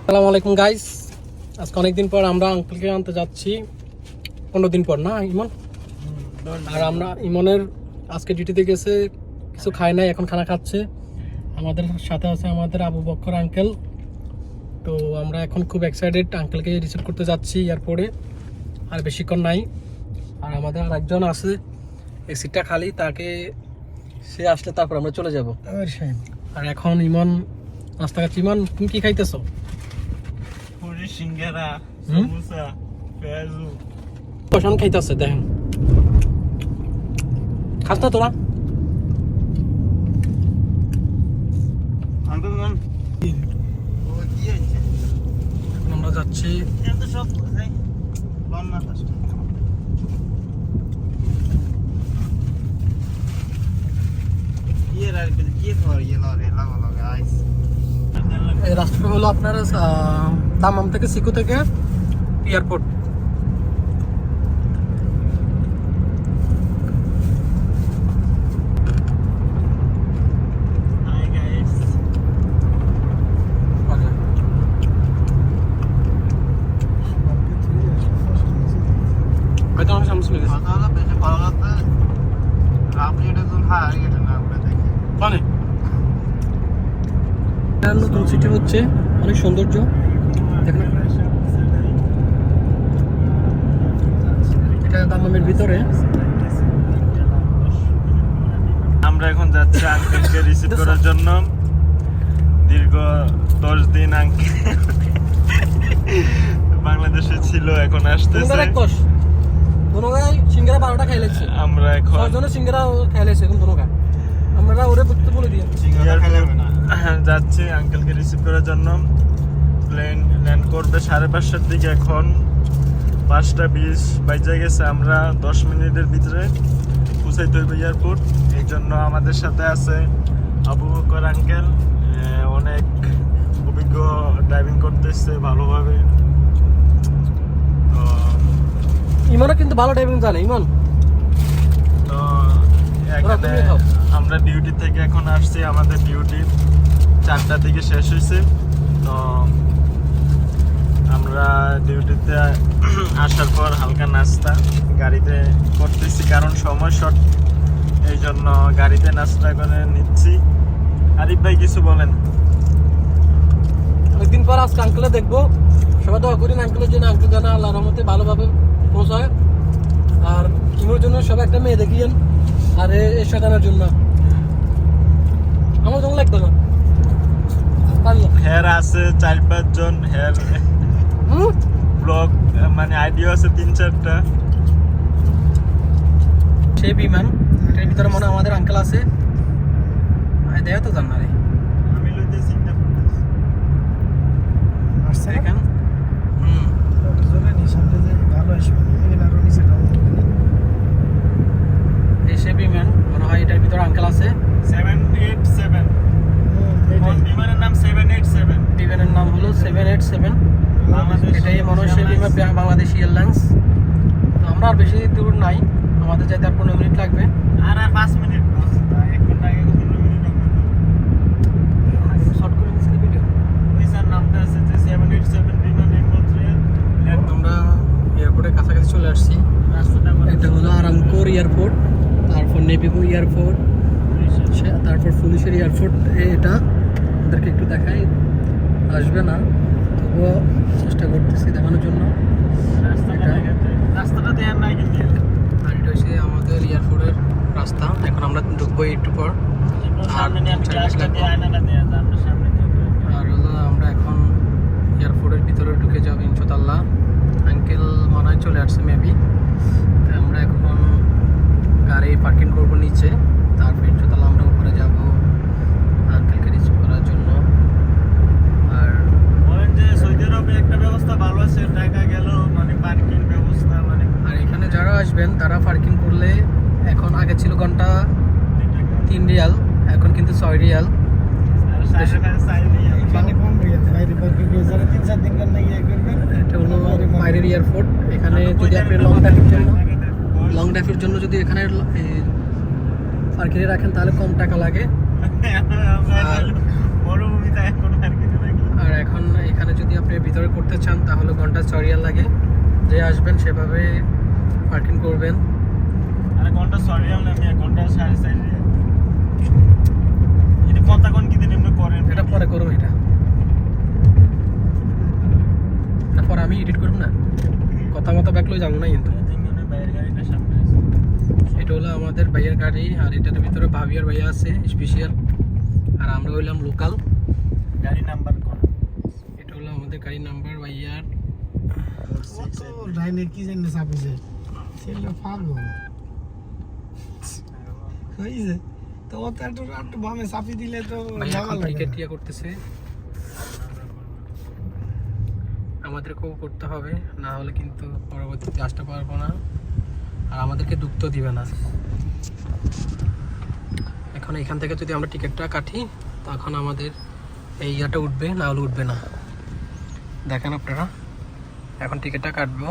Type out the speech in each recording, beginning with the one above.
আসসালামু আলাইকুম গাইস, আজকে অনেকদিন পর আমরা আঙ্কেলকে আনতে যাচ্ছি। 15 দিন পর না ইমন? আর আমরা ইমনের আজকে ডিউটিতে গেছে, কিছু খায় নাই, এখন খানা খাচ্ছে। আমাদের সাথে আছে আমাদের আবু বক্কর আঙ্কেল। তো আমরা এখন খুব এক্সাইটেড, আঙ্কেলকে রিসিভ করতে যাচ্ছি এয়ারপোর্টে। আর বেশিক্ষণ নাই। আর আমাদের আর একজন আছে, এই সিটটা খালি, তাকে সে আসলে তারপর আমরা চলে যাব। আর এখন ইমন নাস্তা খাচ্ছি। ইমন, তুমি কি খাইতেছো? পুরি, সিঙ্গারা, সমোসা, পেঁয়াজু পছন্দ খাইতেছে, দেখেন। খাস না তোরা? আমরা যাচ্ছি। এই রাস্তাটা হলো আপনার দামাম থেকে, সিকু থেকে এয়ারপোর্ট। নতুন সিটি হচ্ছে, অনেক সৌন্দর্য দেখেন। এটা দামামের ভিতরে। আমরা এখন যাচ্ছি আঙ্কেলকে রিসিভ করার জন্য। দীর্ঘ 10 দিন আঙ্কেল বাংলাদেশে ছিল, এখন আসতেছে। সিঙ্গারা 12টা খাইলেছে। আমরা এখন 6 জনের সিঙ্গারা খাইলেছে, এখন দোনো আমরা ওরে বুঝতে বলে দিই যাচ্ছি আঙ্কেলকে রিসিভ করার জন্য। প্লেন ল্যান্ড করবে 5:30টার দিকে। এখন 5:20 বাজে গেছে। আমরা 10 মিনিটের ভিতরে পৌঁছাইতে হইবে এয়ারপোর্ট। এই জন্য আমাদের সাথে আছে আবু বকর আঙ্কেল, অনেক অভিজ্ঞ, ড্রাইভিং করতেছে ভালোভাবে। ইমনও কিন্তু ভালো ড্রাইভিং জানে। ইমন, তো আমরা ডিউটি থেকে এখন আসছি। আমাদের ডিউটি 4টার দিকে শেষ হয়েছে। তো আমরা ডিউটিতে আসার পর হালকা নাস্তা গাড়িতে করতেছি, কারণ সময় শর্ট, এই জন্য গাড়িতে নাস্তা করে নিচ্ছি। আরিফ ভাই কিছু বলেন? অনেকদিন পর আজকে আঙ্কেলে দেখবো। সবাই দোয়া করি আঙ্কেলের জন্য, আঙ্কেল যেন আল্লাহর রহমতে ভালোভাবে পৌঁছায়। আর ইমোর জন্য সবাই একটা মেয়ে দেখিয়েন। আর এই শয়তানের জন্য আমার জন্য লাগতো না। হেয়ার আছে 4-5 জন, হেয়ার ব্লগ মানে আইডিয়া আছে 3-4টা। সেই বিমান, এটার ভিতরে মনে আমাদের আঙ্কেল আছে। দেখা তো জান না রে, আমি লইতে চিন্তা করতেছি। আসছে এখান। এই সেই বিমান মনে হয়, এটার ভিতরে আঙ্কেল আছে। 787 বিমানের নাম 787। বিমানের নাম হলো 787। এটাই মনে হয় সেই বিমান, বাংলাদেশ এয়ারলাইন্স। তো আমরা আর বেশি দূর নাই, আমাদের যেতে আর 15 মিনিট লাগবে। আর 5 মিনিট, 1 ঘন্টা আগে 15 মিনিট লাগবে। শর্ট করে নিচ্ছি ভিডিও। ওই স্যার নামটা আছে যে 787 বিমানের মধ্যে। আমরা এয়ারপোর্টের কাছাকাছি চলে আসছি। এটা হলো আরামকোর এয়ারপোর্ট, তারপর নেভিগো এয়ারপোর্ট, তারপর পুলিশের এয়ারপোর্ট। এটা ওদেরকে একটু দেখাই, আসবে না তবুও চেষ্টা করতেছি দেখানোর জন্য। রাস্তাটা দেয়ার নাই কিন্তু। আর এটা হচ্ছে আমাদের এয়ারপোর্টের রাস্তা। এখন আমরা ঢুকবো একটু পর। আর হলো আমরা এখন এয়ারপোর্টের ভিতরে ঢুকে যাবো ইনশাআল্লাহ। আঙ্কেল মনে হয় চলে আসছে মেবি। আমরা এখন গাড়ি পার্কিং করবো নিচে, তারপর ইনশাআল্লাহ আমরা উপরে যাব আঙ্কেলকে রিসিভ করার জন্য। আর বলেন যে সৌদি আরবে একটা ব্যবস্থা ভালো আছে, টাকা গেল মানে পার্কিং ব্যবস্থা মানে। আর এখানে যারা আসবেন তারা পার্কিং করলে, এখন আগে ছিল ঘন্টা 3 রিয়াল, এখন কিন্তু 6 রিয়াল। এটা হলো বাইরের এয়ারপোর্ট। এখানে যদি আপনি লং ড্রাইভের জন্য যদি এখানে পার্কিংয়ে রাখেন তাহলে কম টাকা লাগে। মরুভূমিতে এখন পার্কিংয়ে রাখলে আর এখন এখানে যদি আপনি ভিতরে করতে চান তাহলে ঘন্টা 6 রিয়াল লাগে। যে আসবেন সেভাবে পার্কিং করবেন। আরে ঘন্টা সরি আমি ঘন্টা 4.5 রিয়াল। এটা কথা কোন কি দিন এমনি করেন? এটা পরে করুন, এটা পরে আমি এডিট করব না, কথা মতো ব্যাকলে যাবো না কিন্তু। তিনজনের বাইরের গাড়িটা সামনে আছে। এটা হলো আমাদের ভাইয়ের গাড়ি, আর এটার ভিতরে ভাবি আর ভাইয়া আছে স্পেশাল, আর আমরা হইলাম লোকাল। গাড়ি নাম্বার কোন? এটা হলো আমাদের গাড়ি নাম্বার ভাইয়ার। লাইনে কি জানি চাপিছে ছেলে পাগল হয়েছে তো ও তো একটু বামে চাপি দিলে তো ভাইয়া এখন লাগা লাগে টিকেট ইয়া করতেছে, আমাদেরকেও করতে হবে, না হলে কিন্তু পরবর্তীতে আসতে পারবো না, আর আমাদেরকে দুঃখ তো দিবে না। এখন এখান থেকে যদি আমরা টিকিটটা কাটি তখন আমাদের এই ইয়াটা উঠবে, না হলে উঠবে না। দেখেন আপনারা, এখন টিকিটটা কাটবো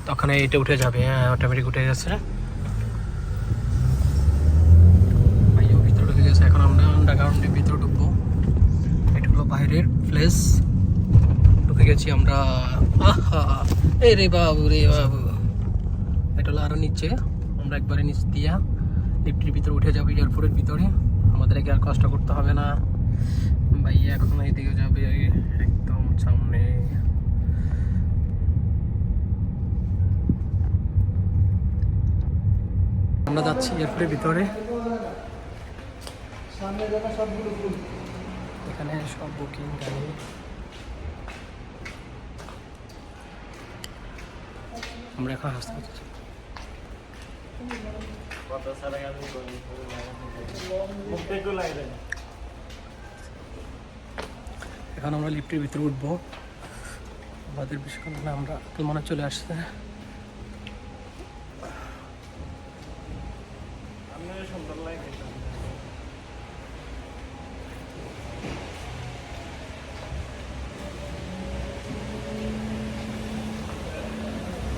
তখন এইটা উঠে যাবে। হ্যাঁ, অটোমেটিক উঠে গেছে। ভাইও ভিতরে ঢুকে গেছে, এখন আমরা আন্ডারগ্রাউন্ডের ভিতরে ঢুকবো। এটা হলো বাইরের প্লেস, ঢুকে গেছি আমরা। আহা, এই রে বাবু রে বাবু, এটা হলো আরো নিচে। আমরা একবারে নিচ দিয়া লিফটের ভিতরে উঠে যাবো এয়ারপোর্টের ভিতরে, আমাদেরকে আর কষ্ট করতে হবে না। ভাইয়া এখন এইদিকে যাবে একদম সামনে। আমরা যাচ্ছি এয়ারপোর্টের ভিতরে, এখানে সব বুকিং গাড়ি। আমরা এখন আসতে পারছি। কত সারা গাড়ি করি মুখে কো লাগে। এখন আমরা লিফটের ভিতরে উঠবো, আমাদের বেশিক্ষণ না, আমরা মনে চলে আসছে। আমার সুন্দর লাগে।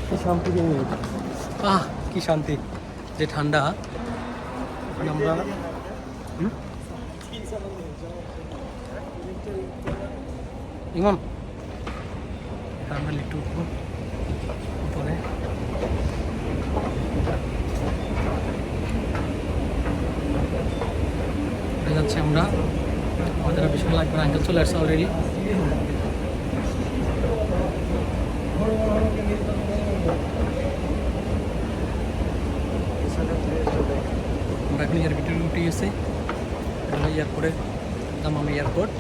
কি শান্তি, কি শান্তি, যে ঠান্ডা। আমরা ইমন, আমরা লিফটে উঠবো উপরে। যাচ্ছি আমরা, আমাদের বেশি লাগবে না, আঙ্কেল চলে আসছে অলরেডি। আমরা এখন এয়ারপোর্টে উঠে গেছি, এয়ারপোর্টে দামাম এয়ারপোর্ট।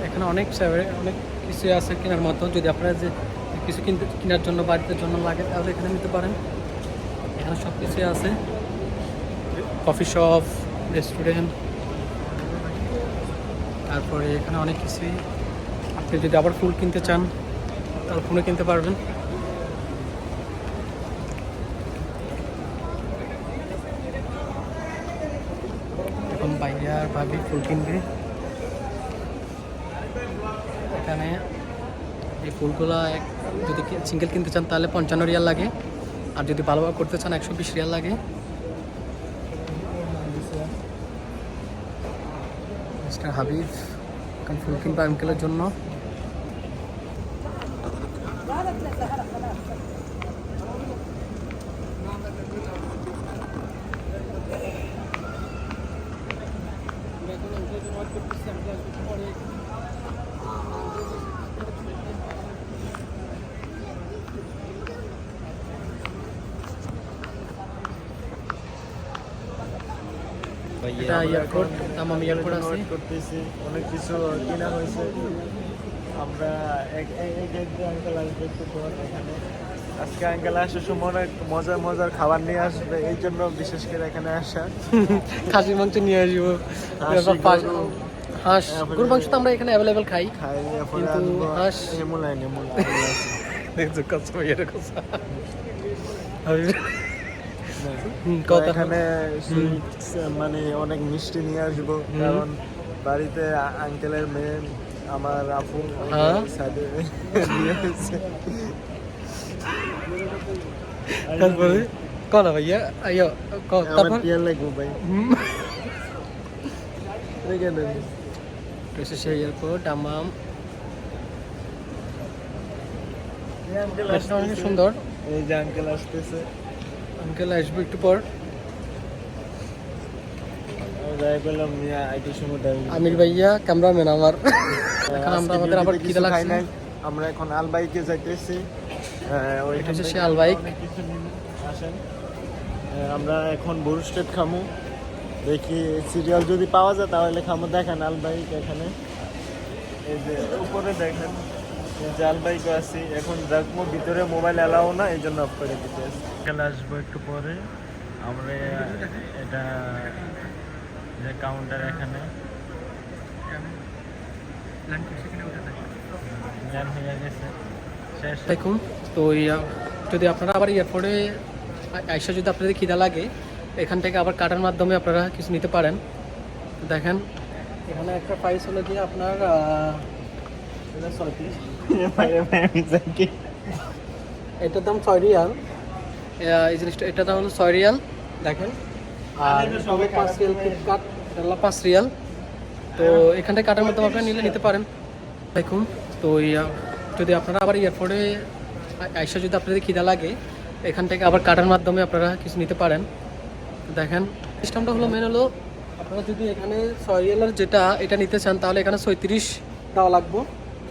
এখানে অনেক কিছু আছে কেনার মতো, যদি আপনারা যে কিছু কেনার জন্য বাড়িতে জন্য লাগে তাহলে এখানে নিতে পারেন। এখানে সব কিছুই আছে, কফি শপ, রেস্টুরেন্ট, তারপরে এখানে অনেক কিছুই। আপনি যদি আবার ফুল কিনতে চান তাহলে ফোনে কিনতে পারবেন। এখন ভাইয়া আর ভাবি ফুল কিনবে। এখানে এই ফুলগুলো যদি সিঙ্গেল কিনতে চান তাহলে 55 রিয়াল লাগে, আর যদি ভালোভাবে করতে চান 120 রিয়াল লাগে। মিস্টার হাবিব এখন ফুল কিনবে আঙ্কেলের জন্য। এটা এয়ারপোর্ট, দামাম এয়ারপোর্ট আছে। করতেছি, অনেক কিছু কিনা হয়েছে। আমরা আঙ্কেল আসবে একটু পর এখানে। আজকে আঙ্কেল আসার সময় অনেক মজার খাবার নিয়ে আসবে, এই জন্য বিশেষ করে এখানে আসা। খাসির মাংস নিয়ে আসবো, হাঁস, গরুর মাংস তো আমরা এখানে অ্যাভেলেবেল খাই, কিন্তু হাঁস দেখছো কষ্ট এরকম। এখানে মানে অনেক মিষ্টি নিয়ে আসবো, কারণ বাড়িতে আঙ্কেলের মেয়ে আমার আপু সাথে তারপরে কল ভাইয়া আইয়ো তারপর টিয়ার লাগবো ভাই এসেছে এয়ারপোর্ট দামাম অনেক সুন্দর। এই যে আঙ্কেল আসতেছে, আঙ্কেল আসবে একটু পর। যাই বললাম মিয়া আইটি সময় দেয় আমির ভাইয়া ক্যামেরাম্যান আমার। এখন আমরা আমাদের আবার খিদে লাগছে। আমরা এখন আলবাইকে যাইতেছি। এটা হচ্ছে সে আলবাইক। আসেন আমরা এখন বুরস্টেড খামু, দেখি সিরিয়াল যদি পাওয়া যায় তাহলে খামু। দেখেন আলবাইক এখানে, এই যে উপরে দেখেন এই যে আলবাইকও আছি। এখন দেখবো ভিতরে মোবাইল অ্যালাউ না, এই জন্য অফ করে দিতে আসবো একটু পরে। আমরা এটা যে কাউন্টার এখানে জ্ঞান হয়ে গেছে শেষ। দেখুন তো যদি আপনারা আবার এয়ারপোর্টে আইসা যদি আপনাদের খিদা লাগে, এখান থেকে আবার কাটার মাধ্যমে আপনারা কিছু নিতে পারেন। দেখেন এখানে একটা প্রাইস হলো গিয়ে আপনার 36, এটার দাম 6 রিয়াল। এই জিনিসটা এটার দাম হলো 6 রিয়াল দেখেন। আর সবাই 5 রিয়াল ফ্লিপকার্ট, এটা হলো 5 রিয়াল। তো এখান থেকে কাটার মাধ্যমে আপনারা নিতে পারেন। দেখুন তো যদি আপনারা আবার এয়ারপোর্টে আইসা যদি আপনাদের খিদা লাগে, এখান থেকে আবার কাটার মাধ্যমে আপনারা কিছু নিতে পারেন। দেখেন সিস্টেমটা হলো মেন হলো, আপনারা যদি এখানে 6 রিয়ালের যেটা এটা নিতে চান তাহলে এখানে 36 দেওয়া লাগবে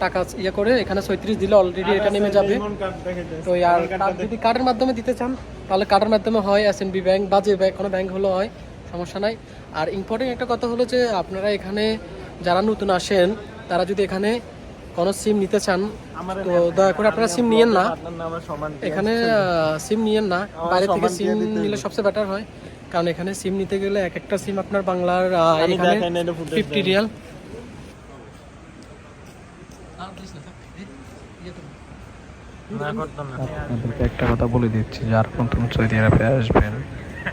টাকা ইয়ে করে। এখানে 36 দিলে অলরেডি এটা নেমে যাবে। তো আর যদি কার্ডের মাধ্যমে দিতে চান তাহলে কার্ডের মাধ্যমে হয় এসএনবি ব্যাংক বা যে কোনো ব্যাংক হলো হয়, সমস্যা নাই। আর ইম্পর্টেন্ট একটা কথা হলো যে আপনারা এখানে যারা নতুন আসেন তারা যদি এখানে কোনো সিম নিতে চান তো দয়া করে আপনারা সিম নিয়েন না, এখানে সিম নিয়েন না, বাইরে থেকে সিম নিলে সবচেয়ে বেটার হয়। কারণ এখানে সিম নিতে গেলে এক একটা সিম আপনার বাংলার এখানে 50 রিয়াল। আপনাদেরকে একটা কথা বলে দিচ্ছি, যারা নতুন সৌদি আরবে আসবেন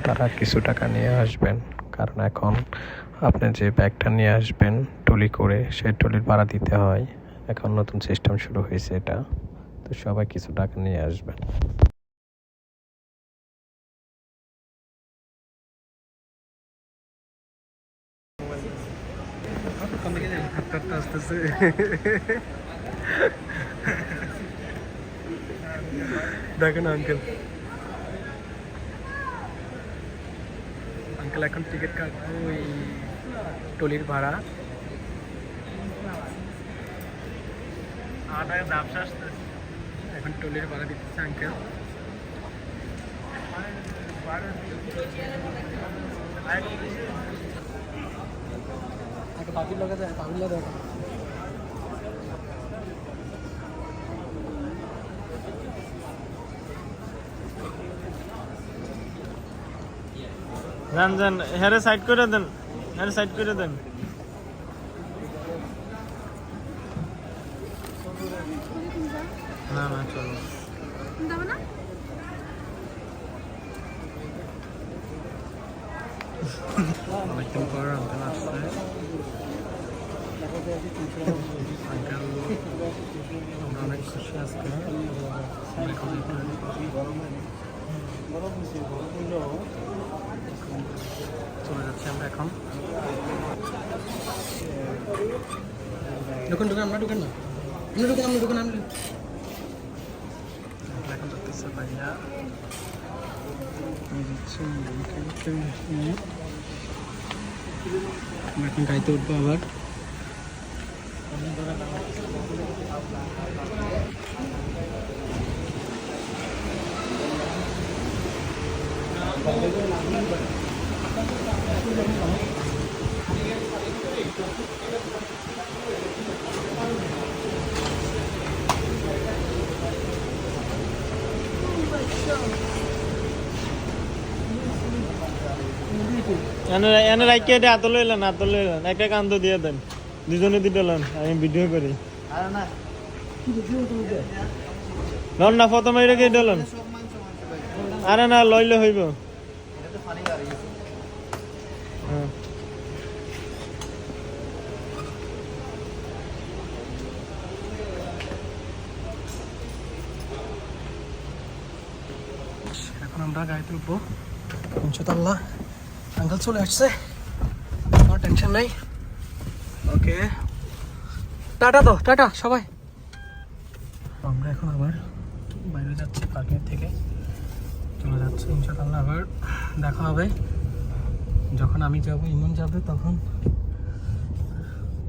তারা কিছু টাকা নিয়ে আসবেন, কারণ এখন আপনি যে ব্যাগটা নিয়ে আসবেন টলি করে, সেই টলির ভাড়া দিতে হয়। এখন নতুন সিস্টেম শুরু হয়েছে এটা, তো সবাই কিছু টাকা নিয়ে আসবেন। দেখেন আঙ্কেল আঙ্কেল এখন টিকিট কাটবো ওই টলির ভাড়া। এখন টলির ভাড়া দিতেছে আঙ্কেল। বাকির লোকে দেয়, বাকির লোক দেখো যান যান, হ্যারে সাইড করে দেন, হ্যারে সাইড করে দেন। না না চলো অনেকদিন পর আঙ্কেল আসছে। আঙ্কেল আমরা অনেক খুশি আজকে। এখন চলে যাচ্ছি আমরা এখন। ঢুকুন ঢুকুন, আমরা ঢুকেন না, আমরা ঢুকেন, আমরা ঢুকেন, আমরা এখন যাচ্ছে ভাইয়া। আমরা এখন গাড়িতে উঠবো আবার। এনে রাইকে এটা আতল লইলেন, আতল লইলেন, একটা কান্দ দিয়ে দেন, দুজনে দিতে লন, আমি ভিডিও করি। লন না প্রথমে এটাকে ডলন, আরে না লইলে হইব। হ্যাঁ এখন এখন আমরা গাড়িতে উঠবো ইনশাআল্লাহ। আঙ্কেল চলে আসছে, কোনো টেনশন নাই। ওকে, টাটা তো, টাটা সবাই। আমরা এখন আবার বাইরে যাচ্ছি, পার্কিং থেকে চলে যাচ্ছি ইনশাআল্লাহ। আবার দেখা হবে যখন আমি যাব, ইমন যাবে তখন।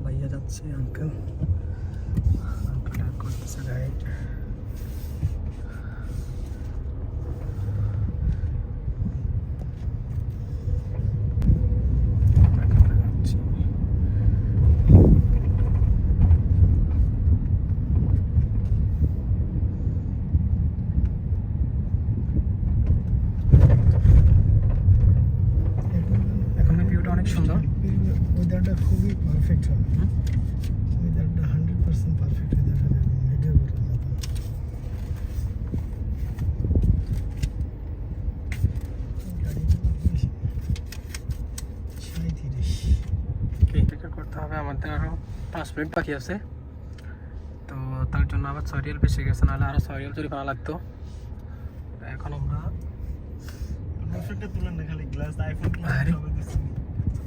ভাইয়া যাচ্ছে, আঙ্কেল করতেছে গাড়ি। অনেক সুন্দর, ওয়েদারটা খুবই পারফেক্ট হবে। ওয়েদারটা 100% পারফেক্ট ওয়েদার হবে ভিডিও করার মতো। টিকিট করতে হবে আমাদের, আরও 5 মিনিট বাকি আছে। তো তার জন্য আবার 6 রিয়াল বেশি গেছে, নাহলে আরও 6 রিয়াল জরিমানা লাগতো। এখন আমরা তুলেন না, খালি গ্লাস আইফোন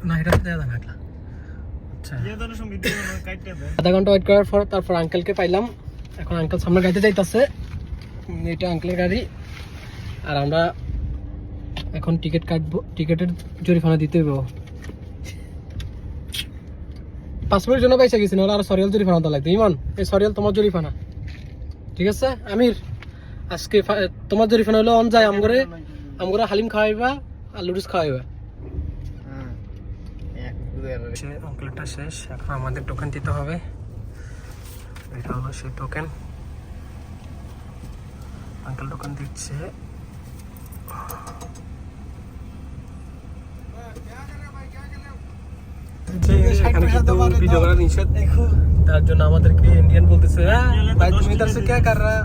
না, এটা দেওয়া যায় না। আচ্ছা, কাটতে দেন। আধা ঘন্টা ওয়েট করার পর তারপর আঙ্কেলকে পাইলাম। এখন আঙ্কেল সামনে গাড়িতে যাইতেছে, এটা আঙ্কেলের গাড়ি। আর আমরা এখন টিকিট কাটবো, টিকিটের জরিমানা দিতে হবে। 5 মিনিটের জন্য পয়সা গেছি, নাহলে আরো সরিয়াল জরিমানা দেওয়া লাগবে। ইমন, এই সরিয়াল তোমার জরিমানা, ঠিক আছে? আমির, আজকে তোমার জরিমানা হলো অন যায় আমগরে হালিম খাওয়াইবা আর লুডুস খাওয়াইবা। আঙ্কেলটা শেষ, এখন আমাদের টোকেন দিতে হবে। এটা হলো সেই টোকেন, আঙ্কেল টোকেন দিচ্ছে। এখানে কিন্তু ভিডিও করা নিষেধ, তার জন্য আমাদেরকে ইন্ডিয়ান বলতেছে, ভাই তুমি ইধার সে ক্যা কর রহা।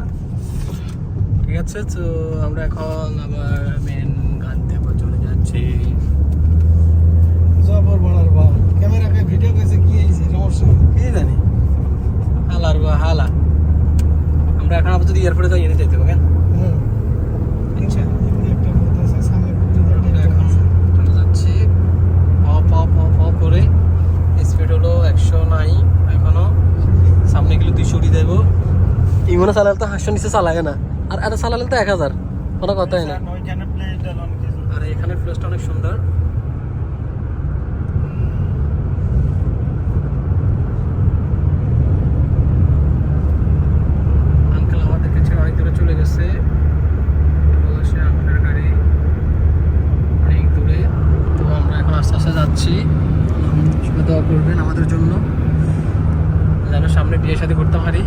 ঠিক আছে, তো আমরা এখন আবার মেন গান্তব্যে চলে যাচ্ছি। জবর বড়ার বা ক্যামেরাকে ভিডিও কইছে কি হইছে সমস্যা কি জানি, হালার বা হালা। আমরা এখন আবার যদি এয়ারপোর্টে যাই এনে যেতে হবে। আচ্ছা, একটা কথা আছে সামনে পুরো এখন চলে যাচ্ছি করে। স্পিড হলো 100 নাই এখনো, সামনে গেলে 200 উড়ি দেবো। ইমনে চালালে তো 500 নিচে চালায় না, আর এটা চালালে তো 1000, কোনো কথাই না। আর এখানে প্লেসটা অনেক সুন্দর। আঙ্কেল আমাদেরকে ছেড়ে অনেক দূরে চলে গেছে, সে আঙ্কেলের গাড়ি অনেক দূরে। তো আমরা এখন আস্তে আস্তে যাচ্ছি। দোয়া করবেন আমাদের জন্য, যেন সামনে বিয়ে শাদী করতে পারি।